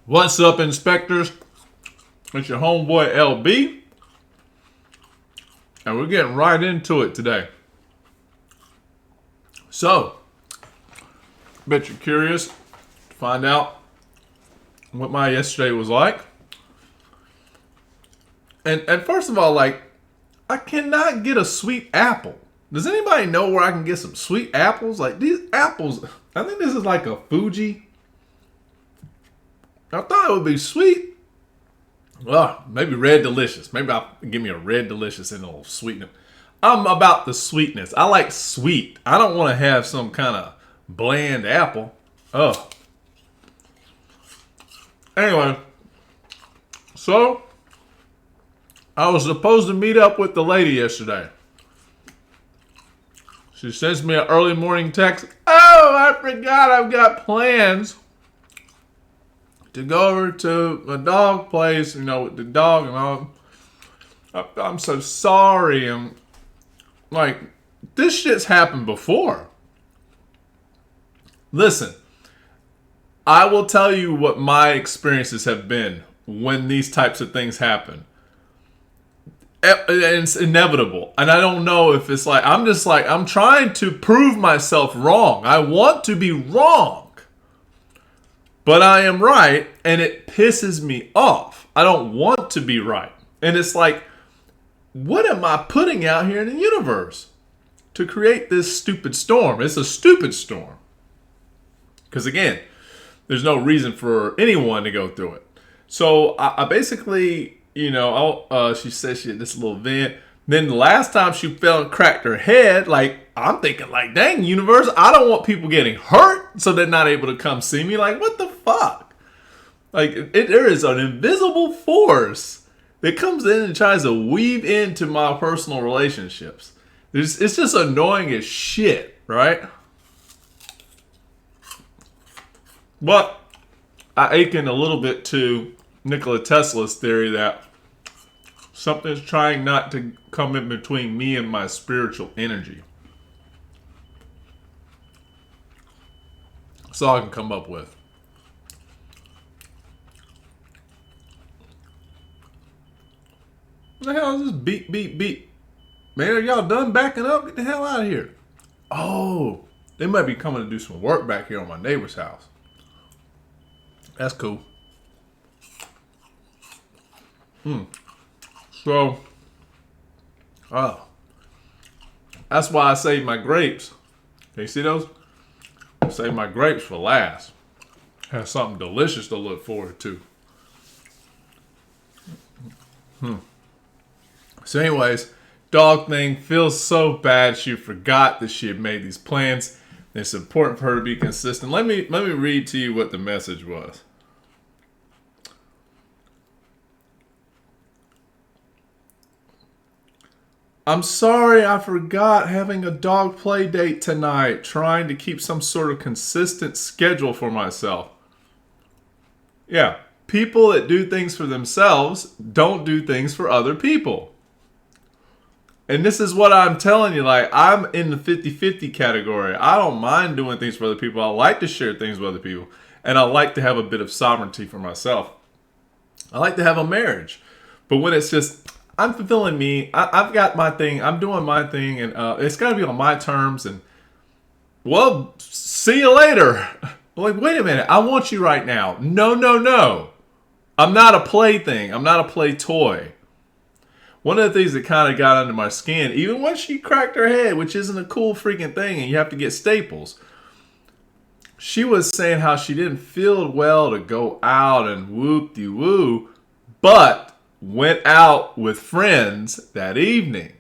What's up, inspectors? It's your homeboy LB. And we're getting right into it today. So, bet you're curious to find out what my yesterday was like. And first of all, like, I cannot get a sweet apple. Does anybody know where I can get some sweet apples? Like, these apples, I think this is like a Fuji. I thought it would be sweet. Well, maybe Red Delicious. Maybe I'll give me a Red Delicious and it'll sweeten it. I'm about the sweetness. I like sweet. I don't want to have some kind of bland apple. Ugh. Anyway, so I was supposed to meet up with the lady yesterday. She sends me an early morning text. Oh, I forgot I've got plans to go over to a dog place, with the dog and all. I'm so sorry. And like, this shit's happened before. Listen, I will tell you what my experiences have been when these types of things happen. It's inevitable. And I don't know if it's like, I'm trying to prove myself wrong. I want to be wrong. But I am right, and it pisses me off. I don't want to be right. And it's like, what am I putting out here in the universe to create this stupid storm? It's a stupid storm. Because again, there's no reason for anyone to go through it. So I basically, she said she had this little event. Then the last time she fell and cracked her head, like, I'm thinking like, dang, universe, I don't want people getting hurt so they're not able to come see me. Like, what the fuck? Like, there is an invisible force that comes in and tries to weave into my personal relationships. It's just annoying as shit, right? But I akin a little bit to Nikola Tesla's theory that something's trying not to come in between me and my spiritual energy. That's all I can come up with. What the hell is this beep, beep, beep? Man, are y'all done backing up? Get the hell out of here. Oh, they might be coming to do some work back here on my neighbor's house. That's cool. So, that's why I save my grapes. Can you see those? I save my grapes for last. Have something delicious to look forward to. So anyways, dog thing, feels so bad she forgot that she had made these plans. It's important for her to be consistent. Let me read to you what the message was. I'm sorry I forgot having a dog play date tonight, trying to keep some sort of consistent schedule for myself. Yeah, people that do things for themselves don't do things for other people. And this is what I'm telling you, like, I'm in the 50-50 category. I don't mind doing things for other people. I like to share things with other people. And I like to have a bit of sovereignty for myself. I like to have a marriage. But when it's just, I'm fulfilling me. I've got my thing. I'm doing my thing. And it's got to be on my terms. And, well, see you later. I'm like, wait a minute. I want you right now. No. I'm not a plaything. I'm not a play toy. One of the things that kind of got under my skin, even when she cracked her head, which isn't a cool freaking thing, and you have to get staples, she was saying how she didn't feel well to go out and whoop-de-woo, but went out with friends that evening.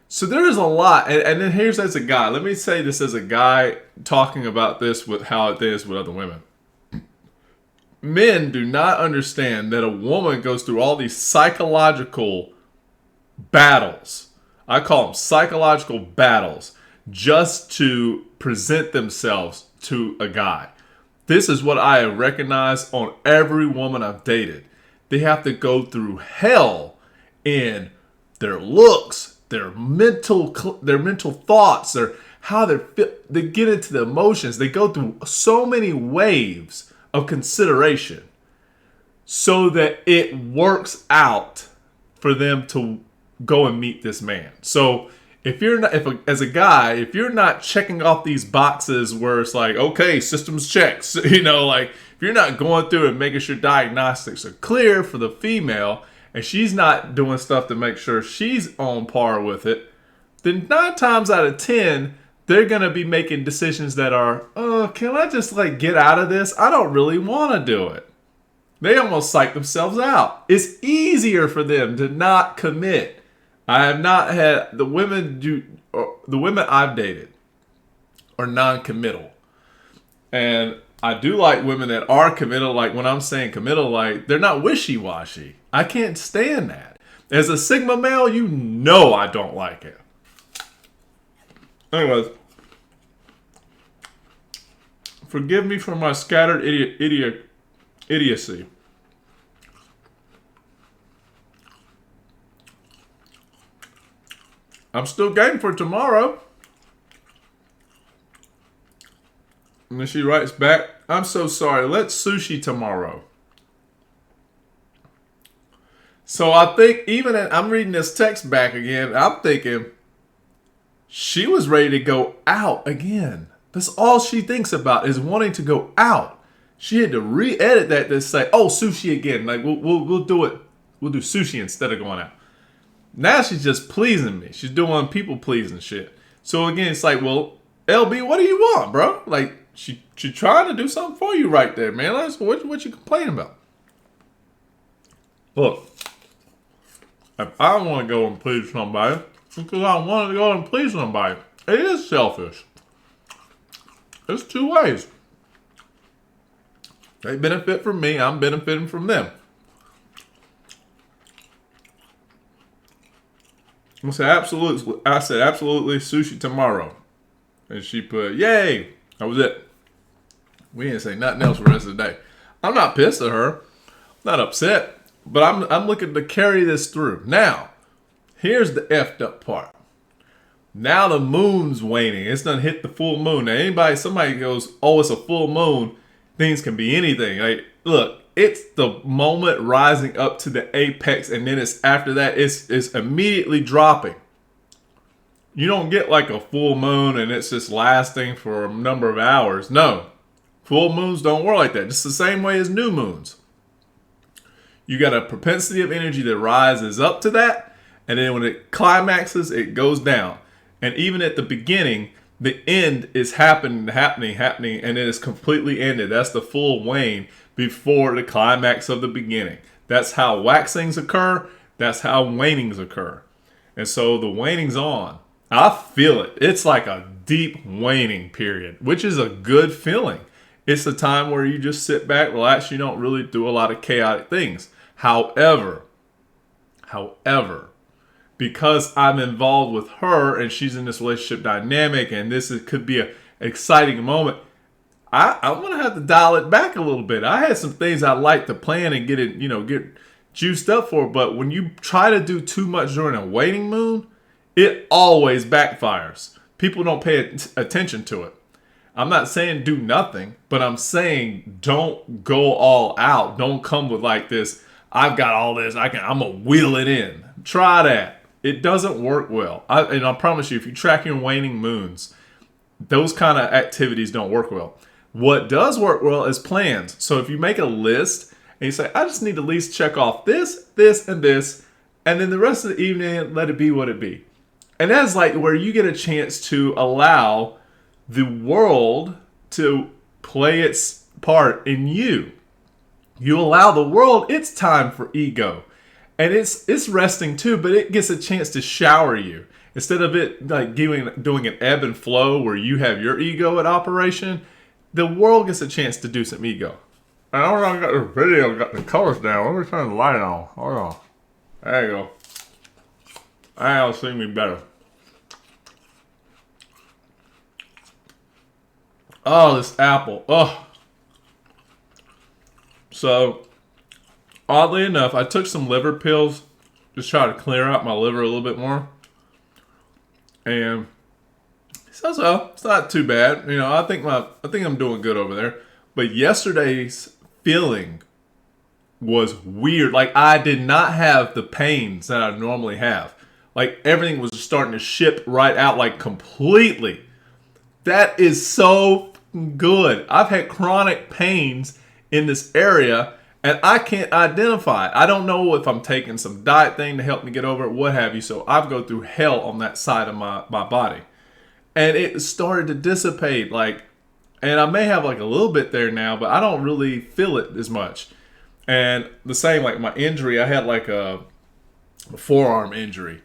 So there is a lot, and then here's as a guy. Let me say this as a guy talking about this with how it is with other women. Men do not understand that a woman goes through all these psychological battles. I call them psychological battles just to present themselves to a guy. This is what I recognize on every woman I've dated. They have to go through hell in their looks, their mental thoughts, how they get into the emotions. They go through so many waves of consideration so that it works out for them to go and meet this man. So if you're not, as a guy, if you're not checking off these boxes where it's like, okay, systems checks, like if you're not going through and making sure diagnostics are clear for the female, and she's not doing stuff to make sure she's on par with it, then 9 times out of 10, they're going to be making decisions that are, can I just get out of this? I don't really want to do it. They almost psych themselves out. It's easier for them to not commit. I have not had the women I've dated are non-committal. And I do like women that are committal. Like when I'm saying committal, they're not wishy-washy. I can't stand that. As a Sigma male, I don't like it. Anyways, forgive me for my scattered idiocy. I'm still game for tomorrow. And then she writes back, I'm so sorry. Let's sushi tomorrow. So I think I'm reading this text back again. I'm thinking she was ready to go out again. That's all she thinks about is wanting to go out. She had to re-edit that to say, oh, sushi again. We'll do it. We'll do sushi instead of going out. Now she's just pleasing me. She's doing people pleasing shit. So again, it's like, well, LB, what do you want, bro? She trying to do something for you right there, man. What you complaining about? Look, if I want to go and please somebody, because I want to go and please somebody, it is selfish. It's 2 ways. They benefit from me. I'm benefiting from them. I said absolutely sushi tomorrow. And she put, yay. That was it. We didn't say nothing else for the rest of the day. I'm not pissed at her. I'm not upset. But I'm looking to carry this through. Now, here's the effed up part. Now the moon's waning. It's done hit the full moon. Now somebody goes, oh, it's a full moon. Things can be anything. Look, it's the moment rising up to the apex, and then after that, it's immediately dropping. You don't get a full moon and it's just lasting for a number of hours. No, full moons don't work like that. Just the same way as new moons. You got a propensity of energy that rises up to that, and then when it climaxes, it goes down. And even at the beginning, the end is happening, and then it's completely ended. That's the full wane before the climax of the beginning. That's how waxings occur. That's how wanings occur. And so the waning's on. I feel it. It's like a deep waning period, which is a good feeling. It's a time where you just sit back, relax. You don't really do a lot of chaotic things. However, because I'm involved with her and she's in this relationship dynamic and could be an exciting moment, I'm going to have to dial it back a little bit. I had some things I like to plan and get juiced up for, but when you try to do too much during a waning moon, it always backfires. People don't pay attention to it. I'm not saying do nothing, but I'm saying don't go all out. Don't come with this, I've got all this, I'm going to wheel it in. Try that. It doesn't work well. And I promise you, if you track your waning moons, those kind of activities don't work well. What does work well is plans. So if you make a list and you say, I just need to at least check off this, this, and this, and then the rest of the evening, let it be what it be. And that's where you get a chance to allow the world to play its part in you. You allow the world its time for ego. And it's resting too, but it gets a chance to shower you. Instead of it doing an ebb and flow where you have your ego at operation, the world gets a chance to do some ego. I don't know, I got this video, got the colors down. Let me turn the light on. Hold on. There you go. That'll see me better. Oh, this apple. Oh. So, oddly enough, I took some liver pills. Just try to clear out my liver a little bit more. And So it's not too bad. You know, I think I'm doing good over there. But yesterday's feeling was weird. Like I did not have the pains that I normally have. Like everything was starting to ship right out, like completely. That is so good. I've had chronic pains in this area and I can't identify it. I don't know if I'm taking some diet thing to help me get over it, what have you. So I've go through hell on that side of my body. And it started to dissipate, like, and I may have like a little bit there now, but I don't really feel it as much. And the same, like my injury, I had like a forearm injury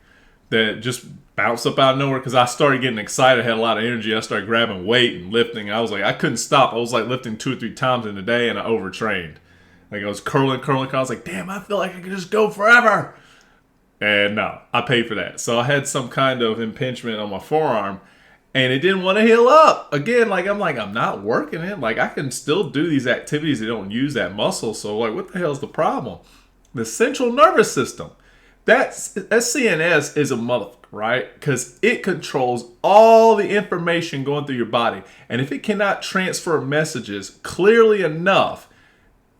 that just bounced up out of nowhere because I started getting excited, had a lot of energy. I started grabbing weight and lifting. I was like, I couldn't stop. I was like lifting 2 or 3 times in a day and I overtrained. Like I was curling. I was like, damn, I feel like I could just go forever. And no, I paid for that. So I had some kind of impingement on my forearm and it didn't want to heal up. Again, I'm not working it. Like I can still do these activities that don't use that muscle. So like, what the hell's the problem? The central nervous system. That CNS is a motherfucker, right? Because it controls all the information going through your body. And if it cannot transfer messages clearly enough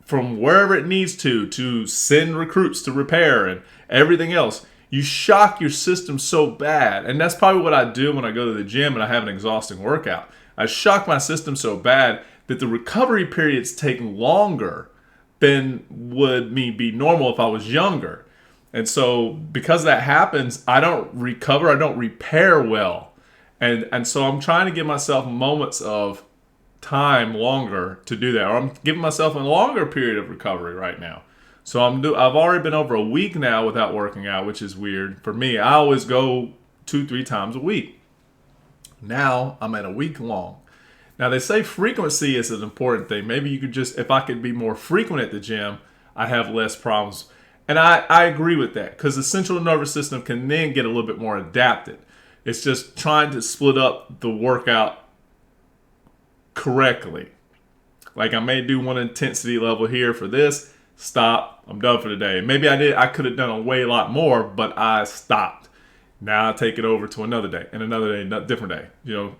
from wherever it needs to send recruits to repair and everything else, you shock your system so bad. And that's probably what I do when I go to the gym and I have an exhausting workout. I shock my system so bad that the recovery periods take longer than would be normal if I was younger. And so because that happens, I don't recover, I don't repair well. And so I'm trying to give myself moments of time longer to do that. Or I'm giving myself a longer period of recovery right now. So I've already been over a week now without working out, which is weird. For me, I always go 2-3 times a week. Now I'm at a week long. Now they say frequency is an important thing. Maybe you could just, if I could be more frequent at the gym, I'd have less problems. And I agree with that because the central nervous system can then get a little bit more adapted. It's just trying to split up the workout correctly. Like I may do one intensity level here for this, stop, I'm done for the day. Maybe I could have done a lot more, but I stopped. Now I take it over to another day and another day, different day. You know,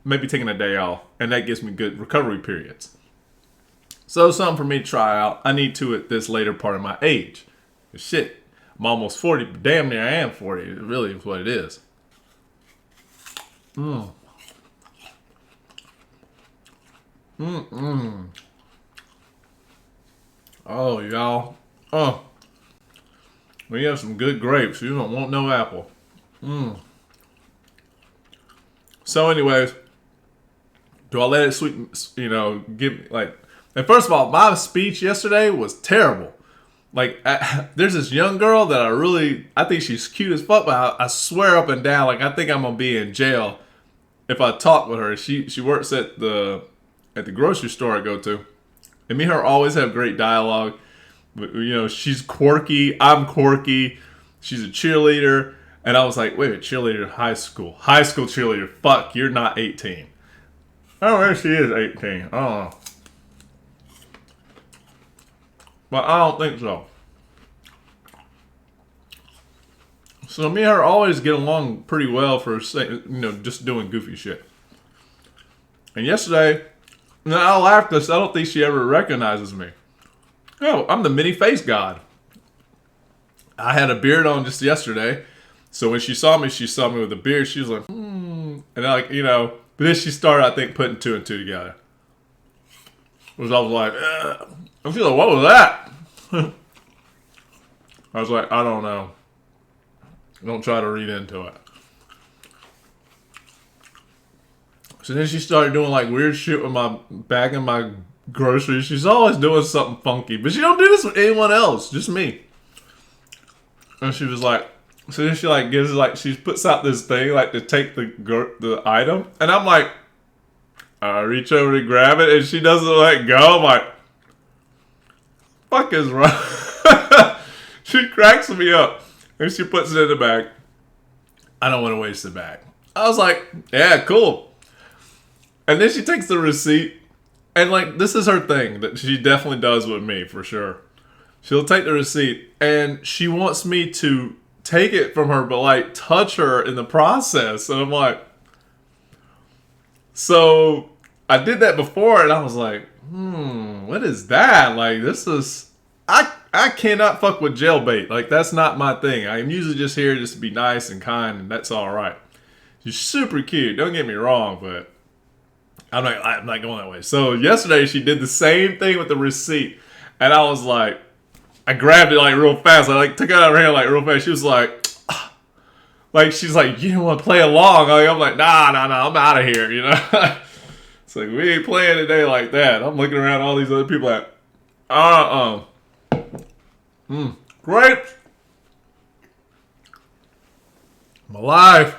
maybe taking a day off, and that gives me good recovery periods. So something for me to try out. I need to at this later part of my age. Shit, I'm almost 40, but damn near I am 40. It really is what it is. Oh, y'all. Oh. We have some good grapes. You don't want no apple. So anyways, do I let it sweeten, give, like, and first of all, my speech yesterday was terrible. Like, there's this young girl that I think she's cute as fuck, but I swear up and down, like, I think I'm going to be in jail if I talk with her. She works at the grocery store I go to. And me and her always have great dialogue. You know, she's quirky. I'm quirky. She's a cheerleader. And I was like, wait, cheerleader, high school. High school cheerleader. Fuck, you're not 18. Oh, there she is, 18. Oh. But I don't think so. So me and her always get along pretty well for, just doing goofy shit. And yesterday, I laughed because I don't think she ever recognizes me. Oh, I'm the mini face god. I had a beard on just yesterday. So when she saw me with a beard. She was like, And but then she started, I think, putting 2 and 2 together. I was like, ugh. I was like, what was that? I was like, I don't know. Don't try to read into it. So then she started doing like weird shit with my bagging my groceries. She's always doing something funky, but she don't do this with anyone else, just me. And she was like, so then she like gives like she puts out this thing like to take the item, and I'm like, I reach over to grab it, and she doesn't let go. I'm like, fuck is wrong? She cracks me up, and she puts it in the bag. I don't want to waste the bag. I was like, yeah, cool. And then she takes the receipt, and like this is her thing that she definitely does with me for sure. She'll take the receipt, and she wants me to take it from her, but like touch her in the process. And I'm like, So I did that before, and I was like, what is that? Like, this is I cannot fuck with jailbait. Like, that's not my thing. I'm usually just here just to be nice and kind, and that's all right. She's super cute. Don't get me wrong, but I'm not going that way. So yesterday she did the same thing with the receipt, and I was like, I grabbed it like real fast. I like took it out of her hand like real fast. She was like, she's like, you don't want to play along. I'm like, nah, I'm out of here. You know. It's like we ain't playing today like that. I'm looking around all these other people like, great. I'm alive.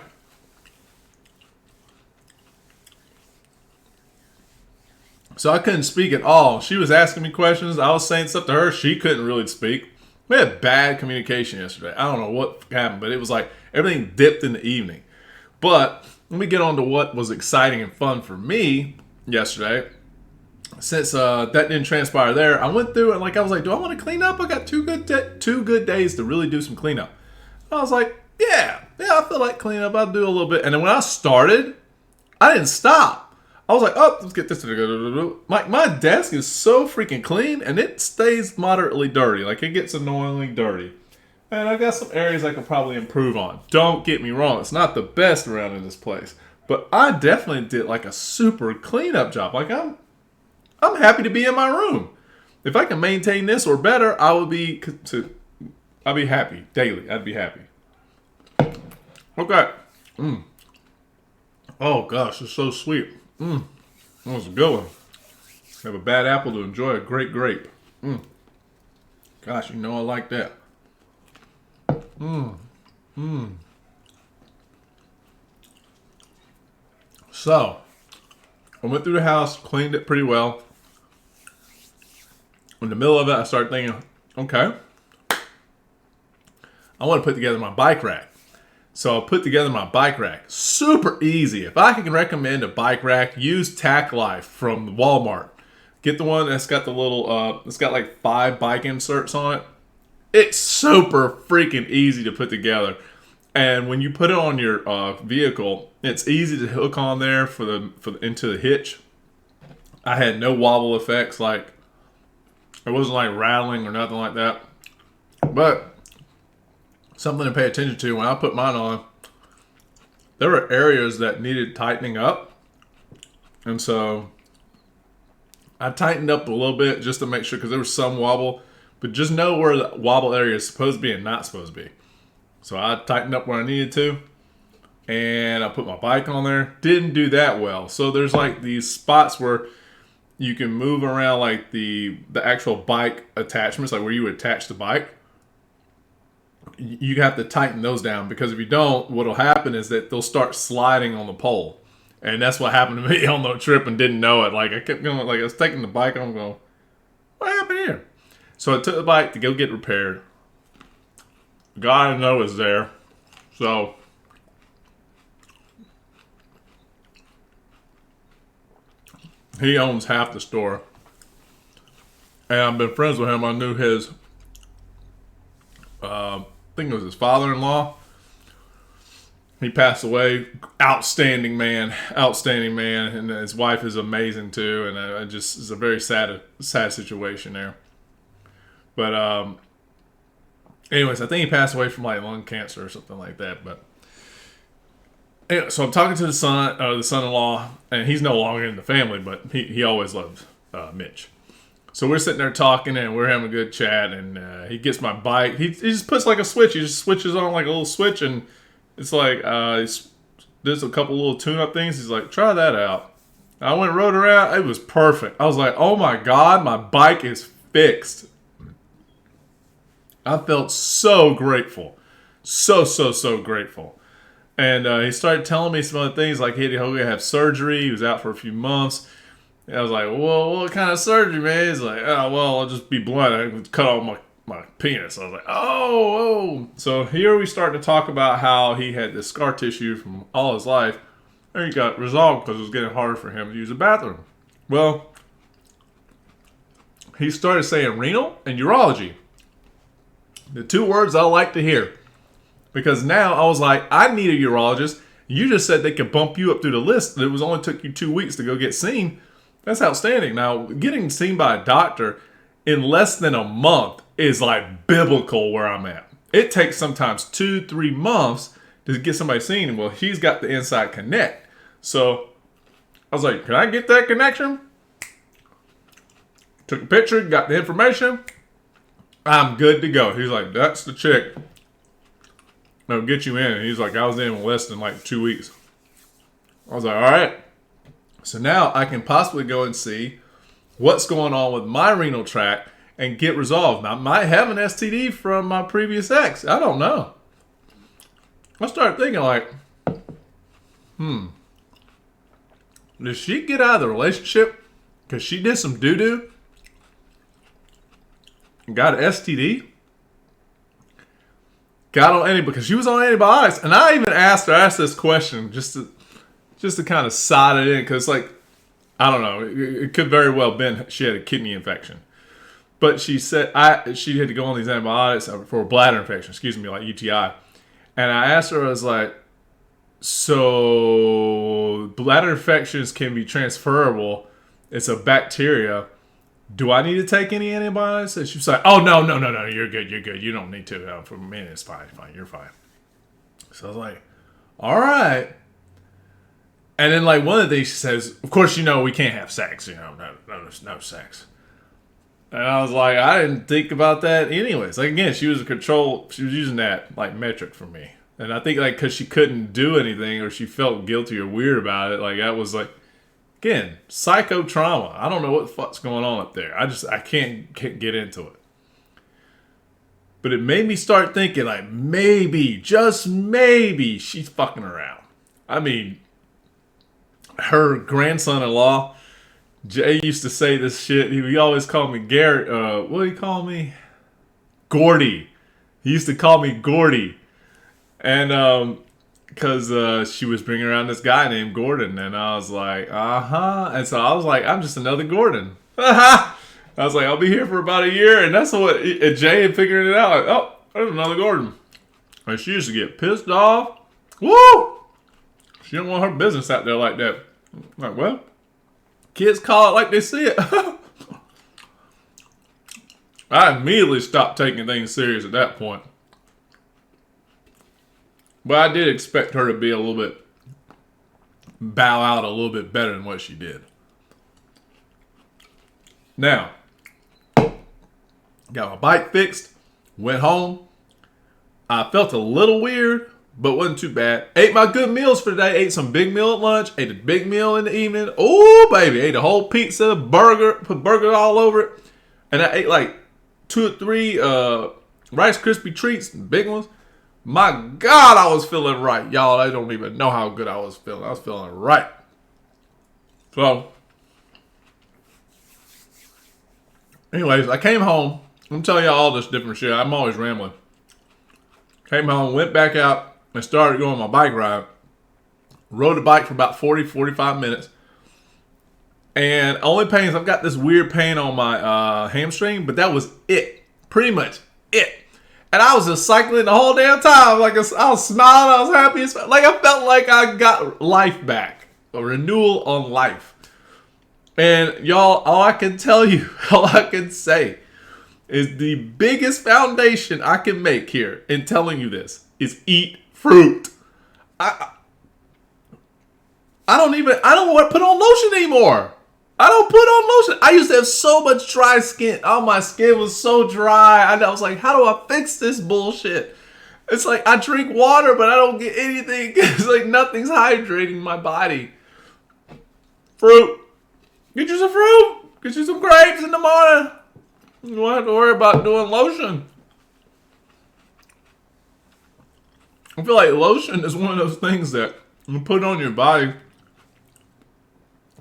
So I couldn't speak at all. She was asking me questions. I was saying stuff to her. She couldn't really speak. We had bad communication yesterday. I don't know what happened, but it was like everything dipped in the evening. But let me get on to what was exciting and fun for me yesterday. Since that didn't transpire there, I went through and I was like, do I want to clean up? I got two good days to really do some cleanup. I was like, yeah, I feel like cleaning up. I'll do a little bit. And then when I started, I didn't stop. I was like, oh, let's get this. My desk is so freaking clean, and it stays moderately dirty. Like, it gets annoyingly dirty. And I got some areas I could probably improve on. Don't get me wrong. It's not the best around in this place. But I definitely did, like, a super cleanup job. Like, I'm happy to be in my room. If I can maintain this or better, I'd be happy daily. I'd be happy. Okay. Oh, gosh, it's so sweet. That was a good one. Have a bad apple to enjoy a great grape. Gosh, you know I like that. So, I went through the house, cleaned it pretty well. In the middle of it, I started thinking, okay, I want to put together my bike rack. So I put together my bike rack. Super easy. If I can recommend a bike rack, use Tack Life from Walmart. Get the one that's got the little, it's got like 5 bike inserts on it. It's super freaking easy to put together. And when you put it on your vehicle, it's easy to hook on there into the hitch. I had no wobble effects, like it wasn't like rattling or nothing like that. But something to pay attention to when I put mine on, there were areas that needed tightening up. And so I tightened up a little bit just to make sure, because there was some wobble, but just know where the wobble area is supposed to be and not supposed to be. So I tightened up where I needed to, and I put my bike on there. Didn't do that well. So there's like these spots where you can move around, like the actual bike attachments, like where you would attach the bike. You have to tighten those down, because if you don't, what'll happen is that they'll start sliding on the pole. And that's what happened to me on the trip and didn't know it. Like, I kept going, like I was taking the bike, I'm going, what happened here? So I took the bike to go get repaired. The guy I know is there. So he owns half the store. And I've been friends with him. I knew his, I think it was his father-in-law. He passed away. Outstanding man, and his wife is amazing too. And it's a very sad situation there. But anyways, I think he passed away from like lung cancer or something like that. But anyway, so I'm talking to the son-in-law, and he's no longer in the family, but he always loved Mitch. So we're sitting there talking, and we're having a good chat, and he gets my bike. He just puts like a switch. He just switches on like a little switch, and it's like there's a couple little tune-up things. He's like, try that out. I went and rode around. It was perfect. I was like, oh my God, my bike is fixed. I felt so grateful. So grateful. And he started telling me some other things, like he had to go have surgery. He was out for a few months. And I was like, well, what kind of surgery, man? He's like, oh, well, I'll just be blunt. I cut off my penis. I was like, oh. So here we start to talk about how he had this scar tissue from all his life. And he got resolved because it was getting harder for him to use the bathroom. Well, he started saying renal and urology. The 2 words I like to hear. Because now I was like, I need a urologist, You just said they could bump you up through the list. It was only took you 2 weeks to go get seen. That's outstanding. Now, getting seen by a doctor in less than a month is like biblical where I'm at. It takes sometimes 2-3 months to get somebody seen. Well, he's got the inside connect. So I was like, can I get that connection? Took a picture, got the information. I'm good to go. He's like, that's the chick. They'll get you in. And he's like, I was in less than like 2 weeks. I was like, all right. So now I can possibly go and see what's going on with my renal tract and get resolved. Now, I might have an STD from my previous ex. I don't know. I started thinking like, did she get out of the relationship because she did some doo-doo? Got an STD? Got on because she was on antibiotics. And I even asked this question just to kind of side it in, because like, I don't know, it could very well been she had a kidney infection. But she said she had to go on these antibiotics for a bladder infection, like UTI. And I asked her, I was like, so bladder infections can be transferable. It's a bacteria. Do I need to take any antibiotics? And she was like, oh, no, you're good. You don't need to. For me, it's fine, you're fine. So I was like, all right. And then like one of the things she says, of course, we can't have sex, no sex. And I was like, I didn't think about that anyways. Like, again, she was using that like metric for me. And I think like because she couldn't do anything or she felt guilty or weird about it, like that was like, again, psychotrauma. I don't know what the fuck's going on up there. I can't get into it. But it made me start thinking like maybe, just maybe, she's fucking around. I mean, her grandson-in-law, Jay, used to say this shit. He always called me Gary. What did he call me? Gordy. He used to call me Gordy. And because she was bringing around this guy named Gordon. And I was like, uh-huh. And so I was like, I'm just another Gordon. I was like, I'll be here for about a year. And that's what Jay had figured it out. Like, oh, there's another Gordon. And she used to get pissed off. Woo! She didn't want her business out there like that. I'm like, well, kids call it like they see it. I immediately stopped taking things serious at that point. But I did expect her to be bow out a little bit better than what she did. Now, got my bike fixed, went home. I felt a little weird, but wasn't too bad. Ate my good meals for the day. Ate some big meal at lunch. Ate a big meal in the evening. Oh, baby. Ate a whole pizza, burger, put burgers all over it. And I ate like 2 or 3 Rice Krispie treats, big ones. My God, I was feeling right. Y'all, I don't even know how good I was feeling. I was feeling right. So, anyways, I came home. I'm telling y'all all this different shit. I'm always rambling. Came home, went back out, and started going on my bike ride. Rode the bike for about 40-45 minutes. And only pains, I've got this weird pain on my hamstring, but that was it. Pretty much it. And I was just cycling the whole damn time. Like I was smiling, I was happy. Like I felt like I got life back. A renewal on life. And y'all, all I can tell you, all I can say is the biggest foundation I can make here in telling you this is eat fruit. I don't want to put on lotion anymore. I don't put on lotion. I used to have so much dry skin. Oh, my skin was so dry. I was like, how do I fix this bullshit? It's like I drink water, but I don't get anything. It's like nothing's hydrating my body. Fruit. Get you some fruit. Get you some grapes in the morning. You don't have to worry about doing lotion. I feel like lotion is one of those things that you put on your body.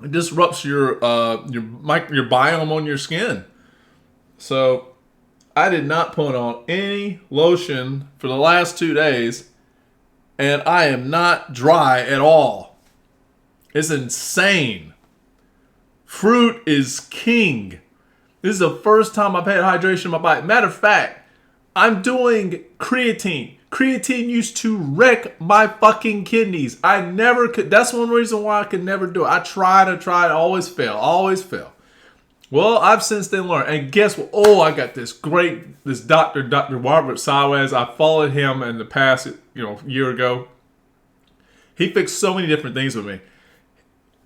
It disrupts your biome on your skin. So I did not put on any lotion for the last 2 days, and I am not dry at all. It's insane. Fruit is king. This is the first time I've had hydration in my body. Matter of fact, I'm doing creatine. Creatine used to wreck my fucking kidneys. I never could. That's one reason why I could never do it. I tried, always fail. Well, I've since then learned. And guess what? Oh, I got this doctor, Dr. Robert Sawaz. I followed him in the past, year ago. He fixed so many different things with me.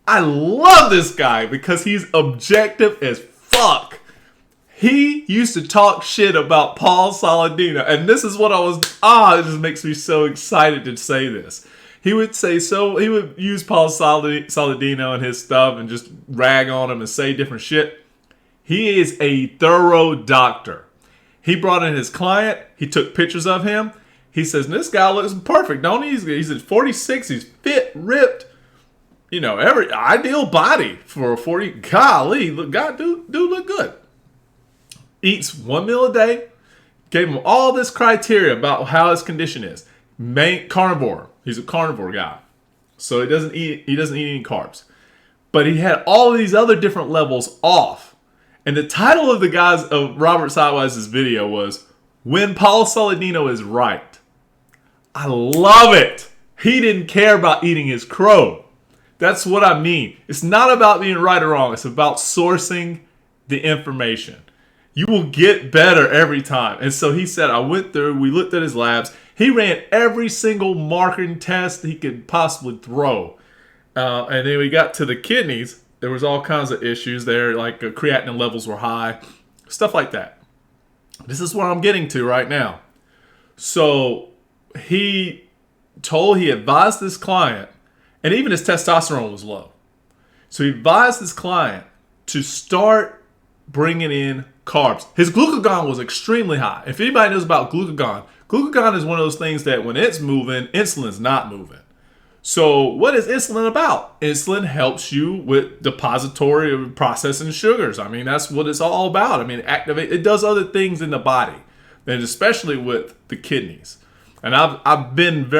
I love this guy because he's objective as fuck. He used to talk shit about Paul Saladino. And this is what it just makes me so excited to say this. He would use Paul Saladino and his stuff and just rag on him and say different shit. He is a thorough doctor. He brought in his client. He took pictures of him. He says, this guy looks perfect, don't he? He's at 46. He's fit, ripped. Every ideal body for a 40. Golly, look, God, dude look good. Eats 1 meal a day. Gave him all this criteria about how his condition is. Carnivore. He's a carnivore guy. So he doesn't eat any carbs. But he had all of these other different levels off. And the title of Robert Sawaz's video was When Paul Saladino is Right. I love it. He didn't care about eating his crow. That's what I mean. It's not about being right or wrong. It's about sourcing the information. You will get better every time. And so he said, we looked at his labs. He ran every single marking test he could possibly throw. And then we got to the kidneys. There was all kinds of issues there, like creatinine levels were high, stuff like that. This is what I'm getting to right now. So he advised this client, and even his testosterone was low. So he advised his client to start bringing in carbs. His glucagon was extremely high. If anybody knows about glucagon is one of those things that when it's moving, insulin's not moving. So what is insulin about? Insulin helps you with depository of processing sugars. I mean, that's what it's all about. I mean, it does other things in the body, and especially with the kidneys. And I've been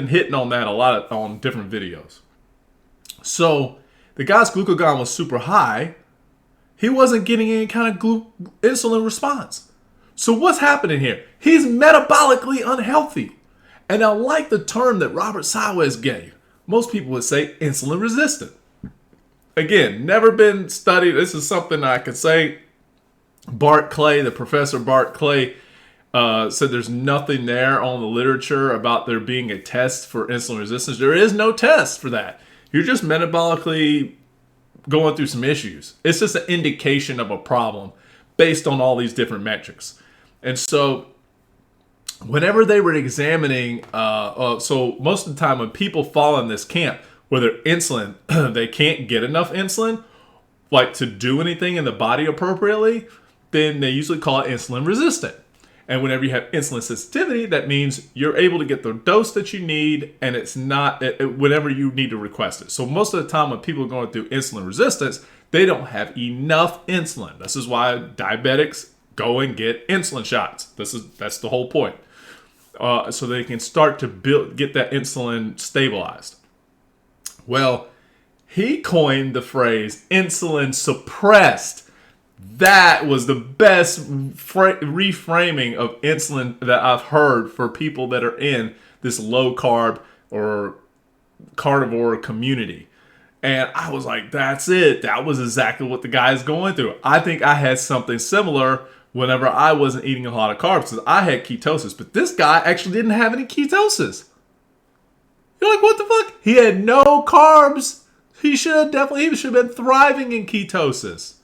hitting on that a lot on different videos. So the guy's glucagon was super high. He wasn't getting any kind of insulin response. So what's happening here? He's metabolically unhealthy. And I like the term that Robert Sawaz gave. Most people would say insulin resistant. Again, never been studied. This is something I could say. Professor Bart Clay said there's nothing there on the literature about there being a test for insulin resistance. There is no test for that. You're just metabolically going through some issues. It's just an indication of a problem based on all these different metrics. And so whenever they were examining, so most of the time when people fall in this camp, whether insulin, they can't get enough insulin, like to do anything in the body appropriately, then they usually call it insulin resistant. And whenever you have insulin sensitivity, that means you're able to get the dose that you need, and it's not whenever you need to request it. So most of the time when people are going through insulin resistance, they don't have enough insulin. This is why diabetics go and get insulin shots. That's the whole point. So they can start to get that insulin stabilized. Well, he coined the phrase insulin suppressed. That was the best reframing of insulin that I've heard for people that are in this low carb or carnivore community. And I was like, that's it. That was exactly what the guy is going through. I think I had something similar whenever I wasn't eating a lot of carbs, because I had ketosis. But this guy actually didn't have any ketosis. You're like, what the fuck? He had no carbs. He should have been thriving in ketosis.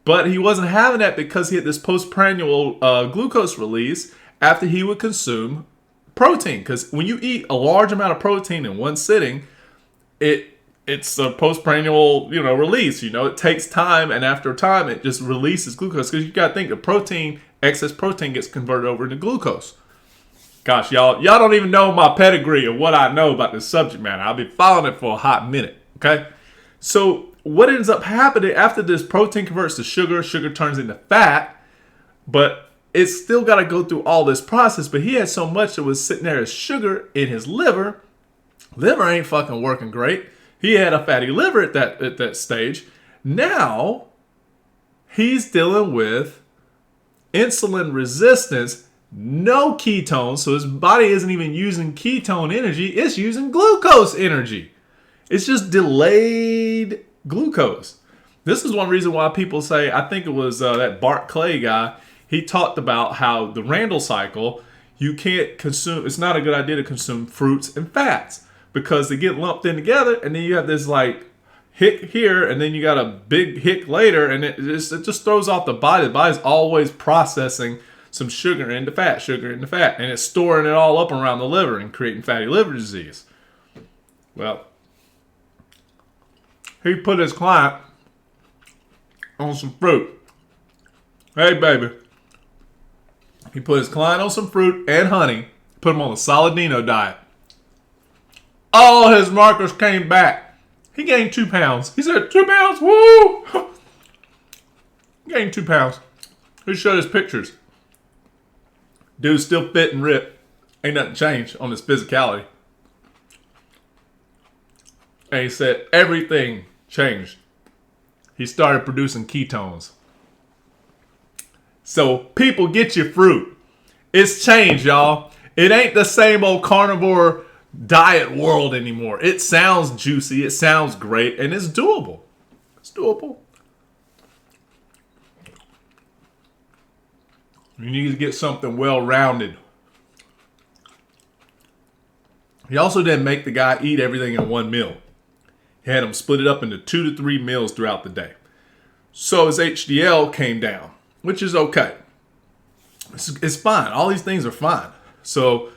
But he wasn't having that because he had this postprandial glucose release after he would consume protein. Because when you eat a large amount of protein in one sitting, it's a postprandial release. It takes time, and after time, it just releases glucose. Because you got to think the excess protein gets converted over into glucose. Gosh, y'all don't even know my pedigree of what I know about this subject matter. I've been following it for a hot minute. Okay, so what ends up happening after this protein converts to sugar turns into fat, but it's still got to go through all this process. But he had so much that was sitting there as sugar in his liver. Liver ain't fucking working great. He had a fatty liver at that stage. Now he's dealing with insulin resistance no ketones, so his body isn't even using ketone energy, it's using glucose energy. It's just delayed glucose. This is one reason why people say, I think it was that Bart Clay guy, he talked about how the Randall cycle, you can't consume, it's not a good idea to consume fruits and fats because they get lumped in together, and then you have this like hick here, and then you got a big hick later, and it just throws off the body. The body's always processing some sugar into fat, and it's storing it all up around the liver and creating fatty liver disease. Well, he put his client on some fruit. Hey, baby. He put his client on some fruit and honey, put him on a Solidino diet. All his markers came back. He gained 2 pounds. He said, 2 pounds, woo! Gained 2 pounds. He showed his pictures. Dude's still fit and ripped. Ain't nothing changed on his physicality. And he said everything changed. He started producing ketones. So people, get your fruit. It's changed, y'all. It ain't the same old carnivore diet world anymore. It sounds juicy. It sounds great. And it's doable. It's doable. You need to get something well-rounded. He also didn't make the guy eat everything in one meal. He had him split it up into 2 to 3 meals throughout the day. So his HDL came down, which is okay. It's fine. All these things are fine. So,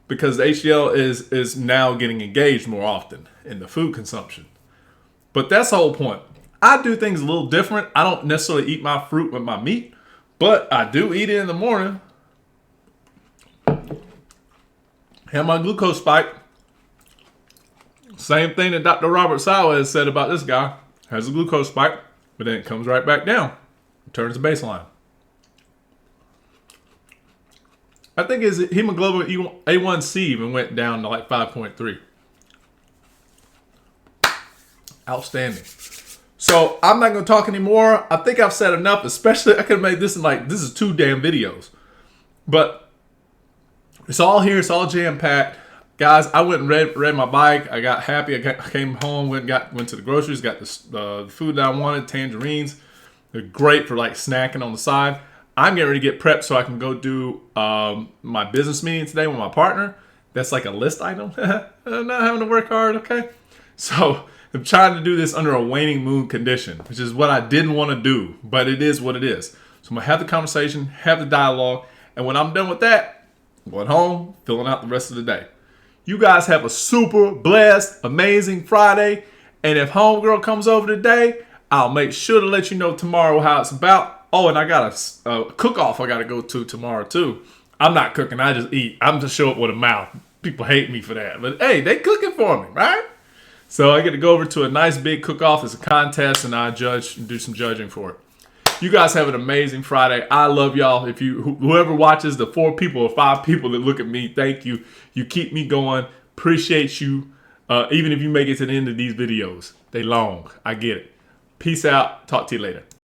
because the HDL is now getting engaged more often in the food consumption. But that's the whole point. I do things a little different. I don't necessarily eat my fruit with my meat, but I do eat it in the morning. Have my glucose spike. Same thing that Dr. Robert Sawa has said about this guy. Has a glucose spike, but then it comes right back down. Returns to baseline. I think his hemoglobin A1C even went down to like 5.3. Outstanding. So I'm not going to talk anymore. I think I've said enough, especially I could have made this in this is 2 damn videos. But it's all here. It's all jam-packed. Guys, I went and read my bike. I got happy. I came home, went to the groceries, got the food that I wanted, tangerines. They're great for like snacking on the side. I'm getting ready to get prepped so I can go do my business meeting today with my partner. That's like a list item. I'm not having to work hard, okay? So I'm trying to do this under a waning moon condition, which is what I didn't want to do, but it is what it is. So I'm going to have the conversation, have the dialogue, and when I'm done with that, I'm going home, filling out the rest of the day. You guys have a super blessed, amazing Friday. And if homegirl comes over today, I'll make sure to let you know tomorrow how it's about. Oh, and I got a cook-off I got to go to tomorrow, too. I'm not cooking. I just eat. I'm just show up with a mouth. People hate me for that. But, hey, they cooking for me, right? So I get to go over to a nice big cook-off. It's a contest, and I judge and do some judging for it. You guys have an amazing Friday. I love y'all. If whoever watches, the 4 people or 5 people that look at me, thank you. You keep me going. Appreciate you. Even if you make it to the end of these videos. They long. I get it. Peace out. Talk to you later.